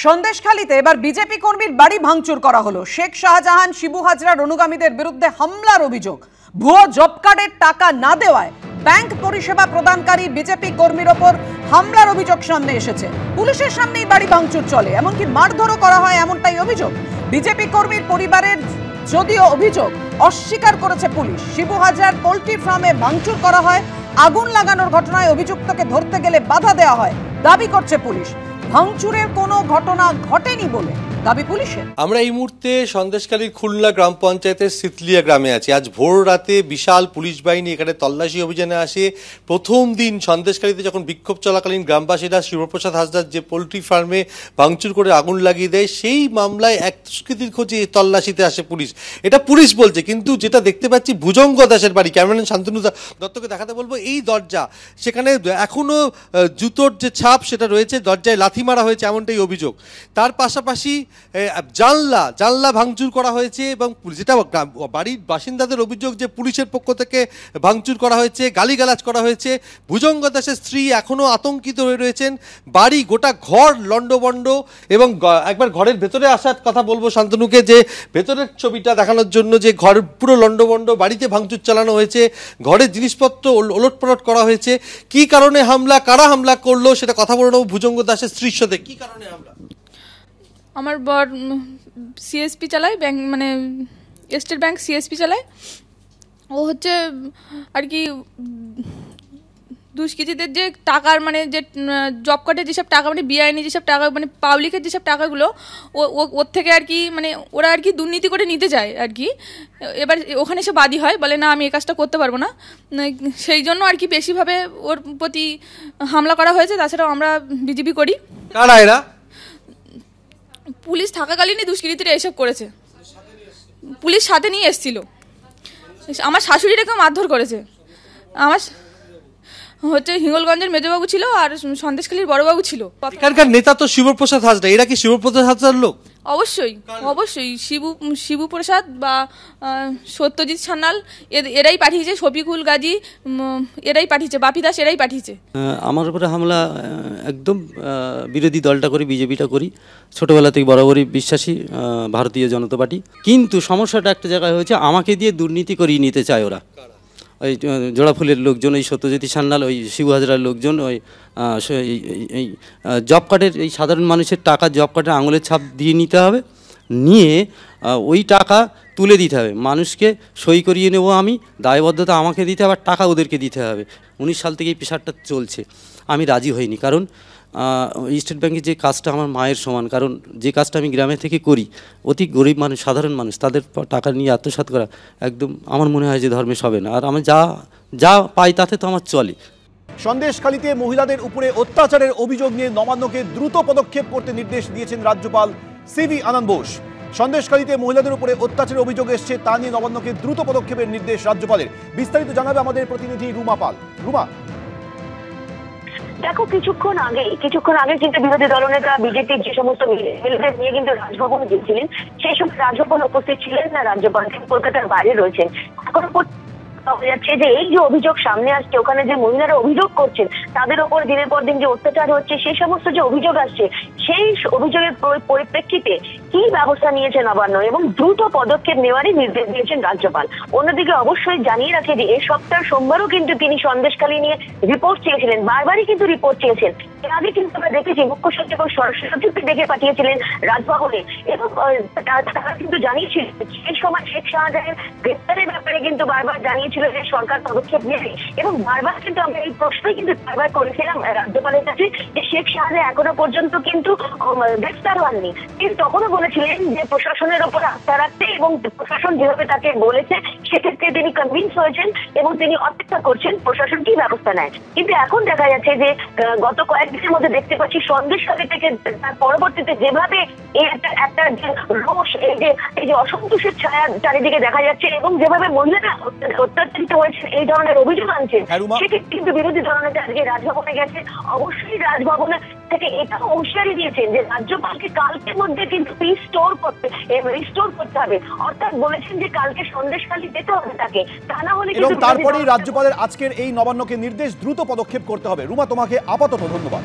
সন্দেশখালীতে এবার বিজেপি কর্মীর বাড়ি ভাঙচুর করা হলো। শেখ শাহজাহান শিবু হাজরার অনুগামীদের বিরুদ্ধে হামলার অভিযোগ। ভুয়ো জব কার্ডের টাকা না দেওয়ায় ব্যাংক পরিষেবা প্রদানকারী বিজেপি কর্মীর ওপর হামলার অভিযোগ সামনে এসেছে। পুলিশের সামনেই বাড়ি ভাঙচুর চলে, এমনকি মারধরও করা হয়, এমনটাই অভিযোগ। বিজেপি কর্মীর পরিবারের যদিও অভিযোগ অস্বীকার করেছে পুলিশ। শিবু হাজরার পোল্ট্রি ফার্মে ভাঙচুর করা হয়, আগুন লাগানোর ঘটনায় অভিযুক্তকে ধরতে গেলে বাধা দেওয়া হয় দাবি করছে পুলিশ। ভাঙচুরের কোনো ঘটনা ঘটেনি বলে দাবি পুলিশের। আমরা এই মুহূর্তে সন্দেশখালীর খুলনা গ্রাম পঞ্চায়েতের সিতলিয়া গ্রামে আছি। আজ ভোর রাতে বিশাল পুলিশ বাহিনী এখানে তল্লাশি অভিযানে আসে। প্রথম দিন সন্দেশখালীতে যখন বিক্ষোভ চলাকালীন গ্রামবাসীরা শিবপ্রসাদ হাজরার যে পোল্ট্রি ফার্মে ভাঙচুর করে আগুন লাগিয়ে দেয়, সেই মামলায় এক দুষ্কৃতীর খোঁজে তল্লাশিতে আসে পুলিশ। এটা পুলিশ বলছে, কিন্তু যেটা দেখতে পাচ্ছি ভুজঙ্গ দাসের বাড়ি, ক্যামেরাম্যান শান্তনু দত্তকে দেখাতে বলবো, এই দরজা সেখানে এখনো জুতোর যে ছাপ সেটা রয়েছে, দরজায় লাথি মারা হয়েছে এমনটাই অভিযোগ। তার পাশাপাশি জানলা ভাঙচুর করা হয়েছে এবং যেটা বাড়ির বাসিন্দাদের অভিযোগ যে পুলিশের পক্ষ থেকে ভাঙচুর করা হয়েছে, গালিগালাজ করা হয়েছে। ভুজঙ্গ দাসের স্ত্রী এখনও আতঙ্কিত হয়ে রয়েছেন। বাড়ি গোটা ঘর লণ্ডভণ্ড, এবং একবার ঘরের ভেতরে আসার কথা বলবো শান্তনুকে, যে ভেতরের ছবিটা দেখানোর জন্য, যে ঘর পুরো লণ্ডভণ্ড, বাড়িতে ভাঙচুর চালানো হয়েছে, ঘরের জিনিসপত্র ওলটপালট করা হয়েছে। কি কারণে হামলা, কারা হামলা করলো সেটা কথা বলে নেব ভুজঙ্গ দাসের স্ত্রীর সাথে। কি কারণে হামলা? আমার বর সিএসপি চালায়, ব্যাংক মানে স্টেট ব্যাংক সিএসপি চালায়। ও হচ্ছে আর কি দুষ্কৃতীদের যে টাকার মানে যে জব কার্ডের যেসব টাকা, মানে বেআইনি যেসব টাকা, মানে পাবলিকের যেসব টাকাগুলো ওর থেকে আর কি মানে ওরা আর কি দুর্নীতি করে নিতে চায় আর কি। এবার ওখানে সে বাদী হয়, বলে না আমি এই কাজটা করতে পারবো না, সেই জন্য আর কি বেশিভাবে ওর প্রতি হামলা করা হয়েছে। তাছাড়াও আমরা বিজেপি করি। কারা এরা? পুলিশ থাকাকালীনই দুষ্কৃতীরা এসব করেছে। পুলিশ সাথে নিয়ে এসেছিল। আমার শাশুড়িটাকেও মারধর করেছে। আমার হচ্ছে হিঙ্গলগঞ্জের মেজবাবু ছিল আর সন্দেশখালীর বড়বাবু ছিল। এখানকার নেতা তো শিবপ্রসাদ হাজরা, এরা কি শিবপ্রসাদ হাজরার লোক? অবশ্যই অবশ্যই শিবু প্রসাদ বা সত্যজিৎ সান্যাল এরাই পাঠিয়েছে, শফিকুল গাজী এরাই পাঠিয়েছে, বাপি দাস এরাই পাঠিয়েছে। আমার উপরে হামলা একদম বিরোধী দলটা করি, বিজেপিটা করি, ছোটোবেলা থেকে বরাবরই বিশ্বাসী ভারতীয় জনতা পার্টি। কিন্তু সমস্যাটা একটা জায়গায় হয়েছে, আমাকে দিয়ে দুর্নীতি করিয়ে নিতে চায় ওরা। ওই জোড়াফুলের লোকজন, ওই সত্যজিৎ সান্যাল, ওই শিবু হাজরার লোকজন, ওই এই জব কার্ডের, এই সাধারণ মানুষের টাকা জব কার্ডের আঙুলের ছাপ দিয়ে নিতে হবে, নিয়ে ওই টাকা তুলে দিতে হবে, মানুষকে সই করিয়ে নেব আমি, দায়বদ্ধতা আমাকে দিতে হবে, আর টাকা ওদেরকে দিতে হবে। 19 সাল থেকে এই পেশারটা চলছে। আমি রাজি হইনি, কারণ স্টেট ব্যাংকের যে কাজটা আমার মায়ের সমান, কারণ যে কাজটা আমি গ্রামে থেকে করি, অতি গরিব মানুষ, সাধারণ মানুষ, তাদের টাকা নিয়ে আত্মসাৎ করা একদম আমার মনে হয় যে ধর্মে সবে না। আর আমি যা পাই তাতে তো আমার চলে। সন্দেশখালীতে মহিলাদের উপরে অত্যাচারের অভিযোগ নিয়ে নবান্নকে দ্রুত পদক্ষেপ করতে নির্দেশ দিয়েছেন রাজ্যপাল সিভি আনন্দ বোস। সন্দেশখালীতে মহিলাদের উপরে অত্যাচারের অভিযোগ এসছে, তা নিয়ে নবান্নকে দ্রুত পদক্ষেপের নির্দেশ রাজ্যপালের। বিস্তারিত জানাবে আমাদের প্রতিনিধি রুমা পাল। রুমা, দেখো কিছুক্ষণ আগে কিন্তু বিরোধী দলনেতা বিজেপির যে সমস্ত মহিলাদের নিয়ে কিন্তু রাজভবনে গিয়েছিলেন, সেই সময় রাজভবনে উপস্থিত ছিলেন না রাজ্যপাল, কলকাতার বাইরে রয়েছেন। এখন দেখা যাচ্ছে যে এই যে অভিযোগ সামনে আসছে, ওখানে যে মহিলারা অভিযোগ করছেন তাদের ওপর দিনের পর দিন যে অত্যাচার হচ্ছে, সেই সমস্ত যে অভিযোগ আসছে, সেই অভিযোগের পরিপ্রেক্ষিতে কি ব্যবস্থা নিয়েছে নবান্ন এবং দ্রুত পদক্ষেপ নেওয়ারই নির্দেশ দিয়েছেন রাজ্যপাল। অন্যদিকে অবশ্যই জানিয়ে রাখে যে এই সপ্তাহ সোমবারও কিন্তু তিনি সন্দেশখালী নিয়ে রিপোর্ট চেয়েছিলেন, বারবারই কিন্তু রিপোর্ট চেয়েছেন। এর আগে কিন্তু আমরা দেখেছি মুখ্য সচিব এবং স্বরাষ্ট্র সচিবকে ডেকে পাঠিয়েছিলেন রাজভবনে, এবং তারা কিন্তু জানিয়েছিল সেই সময় শেখ শাহজাহানের গ্রেপ্তারের ব্যাপারে কিন্তু বারবার জানিয়েছিল যে সরকার পদক্ষেপ নেবে, এবং বারবার কিন্তু আমরা এই প্রশ্নই কিন্তু বারবার করেছিলাম রাজ্যপালের কাছে যে শেখ শাহজাহান এখনো পর্যন্ত কিন্তু গ্রেপ্তার হননি। কিন্তু তখনও বলেছিলেন যে প্রশাসনের ওপর আস্থা রাখতে, এবং প্রশাসন যেভাবে তাকে বলেছে সেক্ষেত্রে তিনি কনভিন্স হয়েছেন এবং তিনি অপেক্ষা করছেন প্রশাসন কি ব্যবস্থা নেয়। কিন্তু এখন দেখা যাচ্ছে যে গত কয়েকদিনের মধ্যে দেখতে পাচ্ছি সন্দেশখালী থেকে তার পরবর্তীতে যেভাবে একটা রোষ, এই যে অসন্তোষের ছায়া চারিদিকে দেখা যাচ্ছে, এবং যেভাবে মহিলারা অত্যাচারিত হয়েছে এই ধরনের অভিযোগ আনছেন, সেক্ষেত্রে কিন্তু বিরোধী দলনেতা আজকে রাজভবনে গেছে। অবশ্যই রাজভবনে থেকে এটাও হুঁশিয়ারি দিয়েছেন যে রাজ্যপালকে কালকের মধ্যে কিন্তু রিস্টোর করতে হবে, অর্থাৎ বলেছেন যে কালকে সন্দেশখালী যেতে হবে তাকে, তা না হলে এবং তারপরেই রাজ্যপালের আজকের এই নবান্নকে নির্দেশ দ্রুত পদক্ষেপ করতে হবে। রুমা, তোমাকে আপাতত ধন্যবাদ।